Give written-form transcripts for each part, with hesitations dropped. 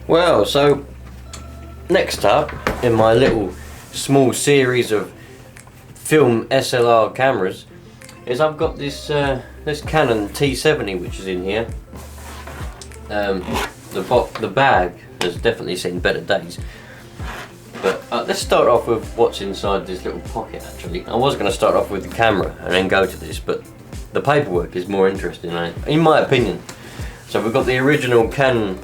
Well, so next up in my little small series of film SLR cameras is I've got this this Canon T70 which is in here. The bag has definitely seen better days, but let's start off with what's inside this little pocket. Actually, I was going to start off with the camera and then go to this, but the paperwork is more interesting in my opinion. So we've got the original Canon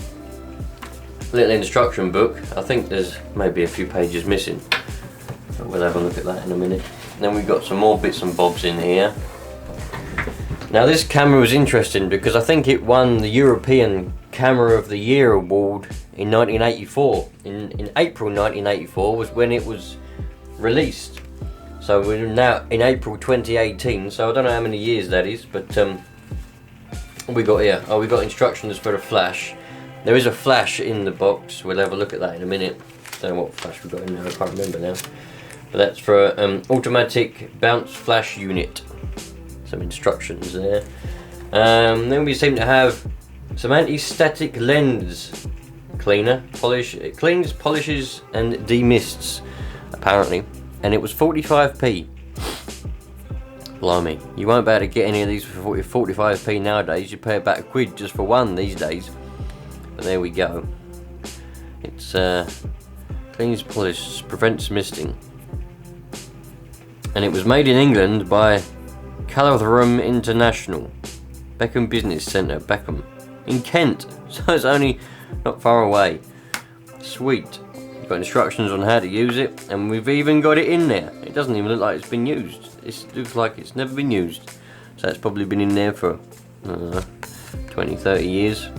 little instruction book. I think there's maybe a few pages missing, but we'll have a look at that in a minute. Then we've got some more bits and bobs in here. Now this camera was interesting because I think it won the European Camera of the Year award in 1984. In April 1984 was when it was released. So we're now in April 2018, so I don't know how many years that is, but what we got here? Oh, we got instructions for the flash. There is a flash in the box. We'll have a look at that in a minute. Don't know what flash we got in there, I can't remember now. But that's for automatic bounce flash unit. Some instructions there. Then we seem to have some anti-static lens cleaner. It cleans, polishes and demists, apparently. And it was 45p. Blimey, you won't be able to get any of these for 45p nowadays. You pay about £1 just for one these days. But there we go. It's cleans, polishes, prevents misting. And it was made in England by Calathrum International, Beckham Business Centre, Beckham, in Kent. So it's only not far away. Sweet. You've got instructions on how to use it, and we've even got it in there. It doesn't even look like it's been used. It looks like it's never been used. So it's probably been in there for 20, 30 years.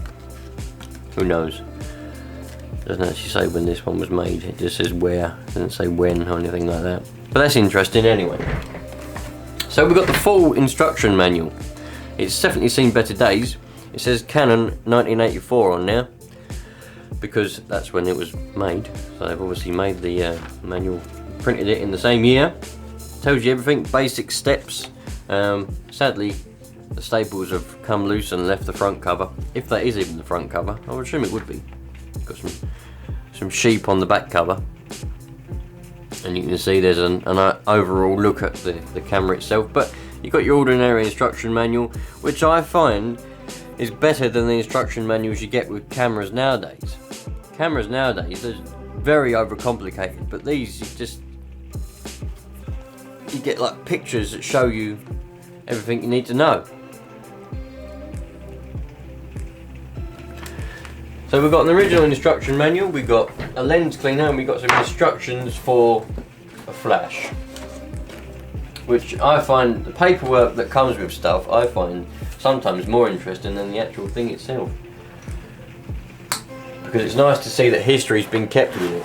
Who knows? It doesn't actually say when this one was made. It just says where. It doesn't say when or anything like that. But that's interesting anyway. So we've got the full instruction manual. It's definitely seen better days. It says Canon 1984 on there, because that's when it was made. So they've obviously made the manual, printed it in the same year. Tells you everything, basic steps. Sadly, the staples have come loose and left the front cover, if that is even the front cover. I would assume it would be. Got some sheep on the back cover, and you can see there's an overall look at the camera itself. But you've got your ordinary instruction manual, which I find is better than the instruction manuals you get with cameras nowadays. Cameras nowadays are very overcomplicated, but these you get like pictures that show you everything you need to know. So we've got an original instruction manual, we've got a lens cleaner, and we've got some instructions for a flash. Which I find, the paperwork that comes with stuff, I find sometimes more interesting than the actual thing itself. Because it's nice to see that history's been kept with it.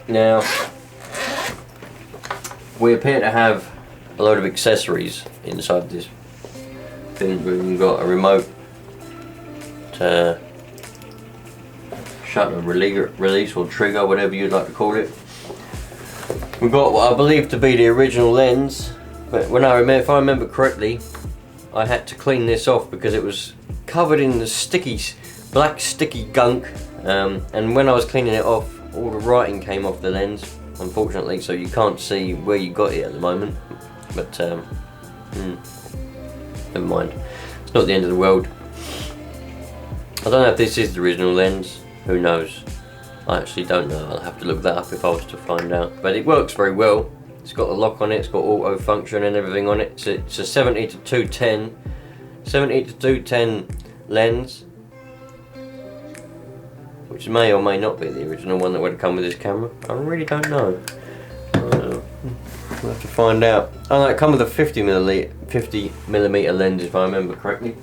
Now, we appear to have a load of accessories inside this thing. We've got a remote to shutter release or trigger, whatever you'd like to call it. We've got what I believe to be the original lens, but if I remember correctly, I had to clean this off because it was covered in the black sticky gunk, and when I was cleaning it off, all the writing came off the lens, unfortunately, so you can't see where you got it at the moment. But never mind, it's not the end of the world. I don't know if this is the original lens. Who knows? I actually don't know. I'll have to look that up if I was to find out. But it works very well. It's got a lock on it. It's got auto function and everything on it. It's a 70 to 210 lens, which may or may not be the original one that would have come with this camera. I really don't know. We'll have to find out. Oh no, it comes with a 50mm lens if I remember correctly,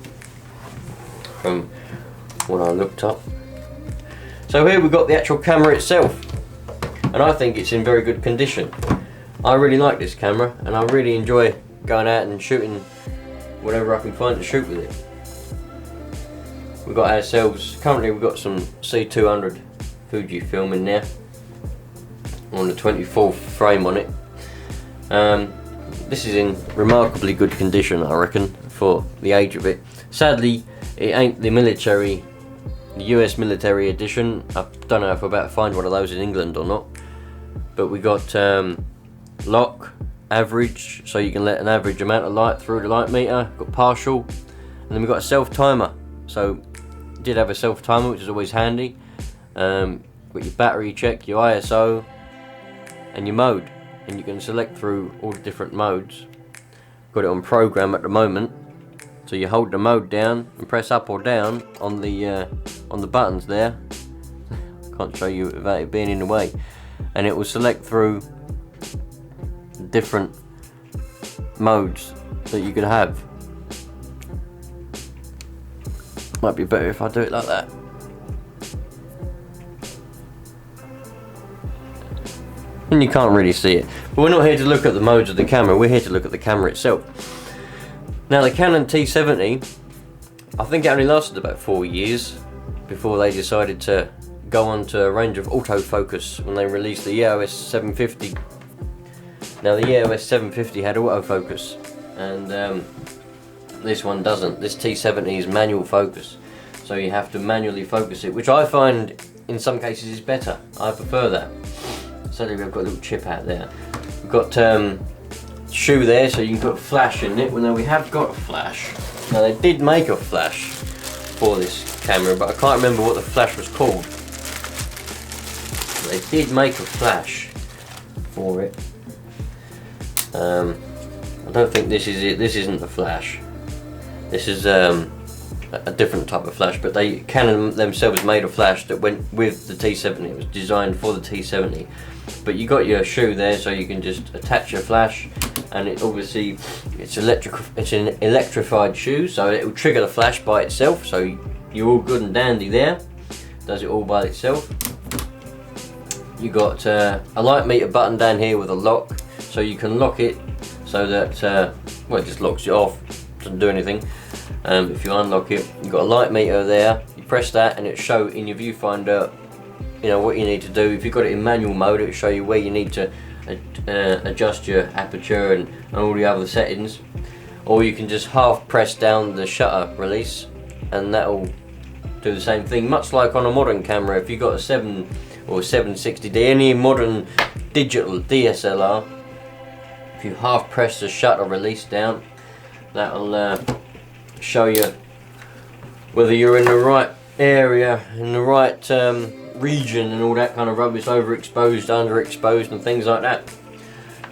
from what I looked up. So here we've got the actual camera itself, and I think it's in very good condition. I really like this camera, and I really enjoy going out and shooting whatever I can find to shoot with it. We've got ourselves, currently we've got some C200 Fuji film in there, on the 24th frame on it. This is in remarkably good condition, I reckon, for the age of it. Sadly, it ain't the military the US military edition. I don't know if we're about to find one of those in England or not, but we got lock, average, so you can let an average amount of light through the light meter. Got partial, and then we got a self timer. So did have a self timer, which is always handy. Got your battery check, your ISO, and your mode, and you can select through all the different modes. Got it on program at the moment, so you hold the mode down and press up or down on the buttons there. Can't show you without it being in the way, and it will select through different modes that you can have. Might be better if I do it like that. And you can't really see it, but we're not here to look at the modes of the camera, we're here to look at the camera itself. Now the Canon T70, I think it only lasted about 4 years before they decided to go on to a range of autofocus when they released the EOS 750. Now the EOS 750 had autofocus, and this one doesn't. This T70 is manual focus, so you have to manually focus it, which I find in some cases is better. I prefer that. So we've got a little chip out there. We've got shoe there, so you can put a flash in it. Well, now we have got a flash. Now they did make a flash for this camera, but I can't remember what the flash was called. They did make a flash for it. I don't think this is it. This isn't the flash. This is a different type of flash, but Canon themselves made a flash that went with the T70. It was designed for the T70. But you got your shoe there, so you can just attach your flash, and it obviously it's an electrified shoe, so it will trigger the flash by itself. So you're all good and dandy there. Does it all by itself. You got a light meter button down here with a lock, so you can lock it so that well, it just locks it off. Doesn't do anything. If you unlock it, you've got a light meter there. You press that, and it'll show in your viewfinder, you know, what you need to do. If you've got it in manual mode, it'll show you where you need to adjust your aperture and all the other settings. Or you can just half press down the shutter release, and that'll do the same thing. Much like on a modern camera, if you've got a 7 or 760D, any modern digital DSLR, if you half press the shutter release down, that'll show you whether you're in the right area, in the right region, and all that kind of rubbish, overexposed, underexposed, and things like that.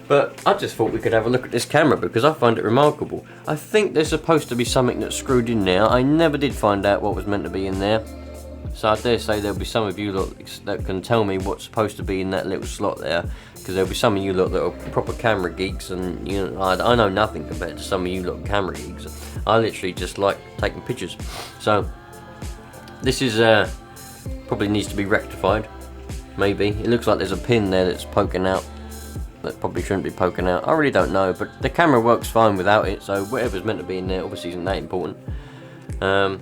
But I just thought we could have a look at this camera because I find it remarkable. I think there's supposed to be something that's screwed in there. I never did find out what was meant to be in there, so I dare say there'll be some of you lot that can tell me what's supposed to be in that little slot there, because there'll be some of you lot that are proper camera geeks, and you know, I know nothing compared to some of you lot camera geeks. I literally just like taking pictures. So this is probably needs to be rectified. Maybe it looks like there's a pin there that's poking out that probably shouldn't be poking out. I really don't know, but the camera works fine without it, so whatever's meant to be in there obviously isn't that important. So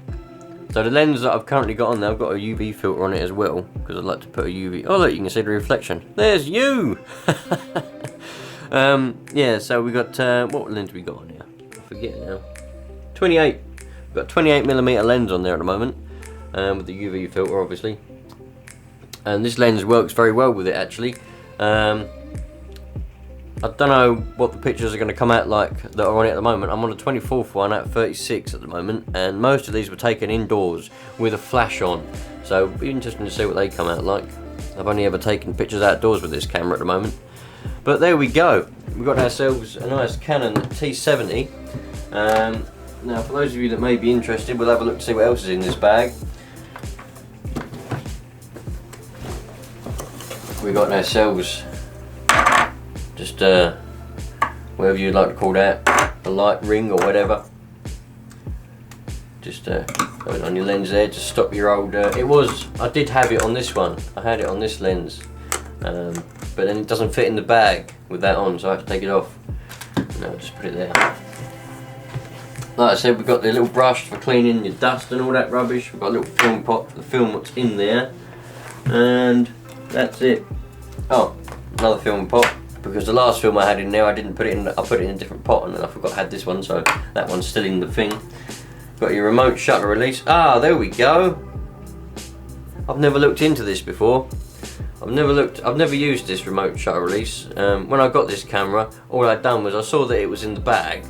the lens that I've currently got on there, I've got a UV filter on it as well, because I'd like to put a UV. Oh look, you can see the reflection. There's you. Yeah, so we got what lens we got on here? I forget now. 28. We've got 28mm lens on there at the moment, with the UV filter obviously, and this lens works very well with it actually. I don't know what the pictures are going to come out like that are on it at the moment. I'm on a 24th one at 36 at the moment, and most of these were taken indoors with a flash on, so it'll be interesting to see what they come out like. I've only ever taken pictures outdoors with this camera at the moment. But there we go, we've got ourselves a nice Canon T70. Now for those of you that may be interested, we'll have a look to see what else is in this bag. We got ourselves just whatever you'd like to call that, a light ring or whatever. Just put it on your lens there to stop your old. I did have it on this one. I had it on this lens, but then it doesn't fit in the bag with that on, so I have to take it off. No, just put it there. Like I said, we've got the little brush for cleaning your dust and all that rubbish. We've got a little film pot for the film what's in there, and that's it. Oh, another film pot, because the last film I had in there, I didn't put it in. I put it in a different pot, and then I forgot I had this one, so that one's still in the thing. Got your remote shutter release. Ah, there we go. I've never looked into this before. I've never used this remote shutter release. When I got this camera, all I'd done was I saw that it was in the bag,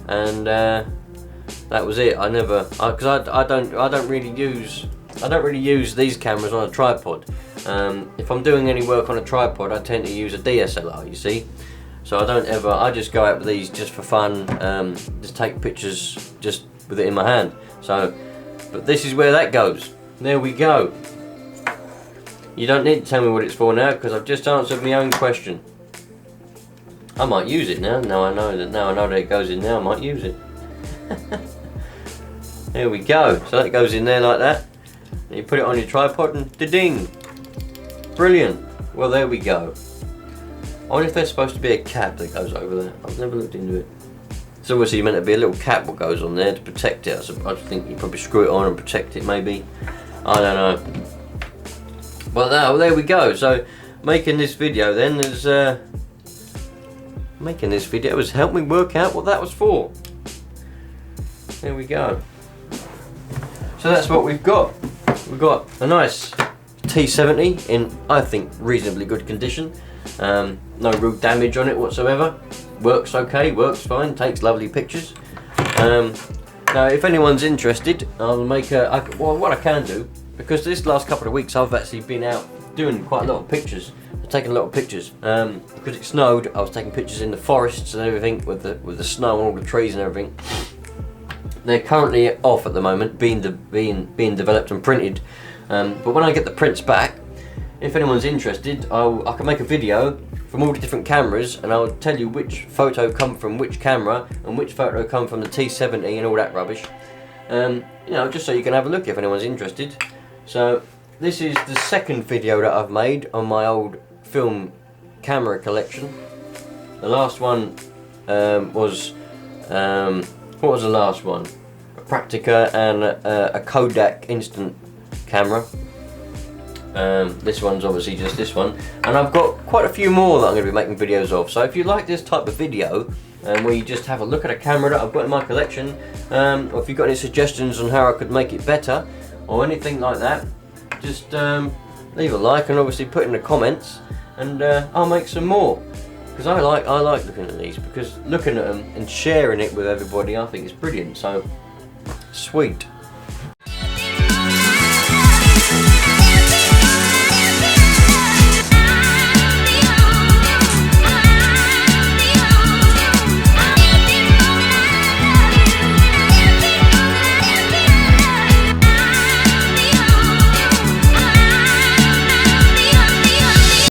and that was it. I don't really use these cameras on a tripod. If I'm doing any work on a tripod, I tend to use a DSLR, you see. So I just go out with these just for fun, just take pictures just with it in my hand. So, but this is where that goes. There we go. You don't need to tell me what it's for now, because I've just answered my own question. I might use it now. Now I know that it goes in there, I might use it. There we go. So that goes in there like that. And you put it on your tripod and da-ding. Brilliant. Well, there we go. I wonder if there's supposed to be a cap that goes over there. I've never looked into it. It's obviously meant to be a little cap that goes on there to protect it. I think you probably screw it on and protect it, maybe. I don't know. But now, there we go. So making this video then is has helped me work out what that was for. There we go. So that's what we've got. We've got a nice T70 in, I think, reasonably good condition. No real damage on it whatsoever. Works okay, works fine, takes lovely pictures. Now if anyone's interested, I'll make what I can do, because this last couple of weeks I've actually been out doing quite a lot of pictures. I've taken a lot of pictures. Because it snowed, I was taking pictures in the forests and everything with the snow and all the trees and everything. They're currently off at the moment, being developed and printed. But when I get the prints back, if anyone's interested, I can make a video from all the different cameras, and I'll tell you which photo come from which camera and which photo come from the T70 and all that rubbish. You know, just so you can have a look if anyone's interested. So this is the second video that I've made on my old film camera collection. The last one was what was the last one? A Praktica and a Kodak instant camera. This one's obviously just this one, and I've got quite a few more that I'm going to be making videos of. So if you like this type of video, where you just have a look at a camera that I've got in my collection, or if you've got any suggestions on how I could make it better, or anything like that, just leave a like and obviously put in the comments, and I'll make some more. Because I like looking at these, because looking at them and sharing it with everybody, I think is brilliant. So sweet.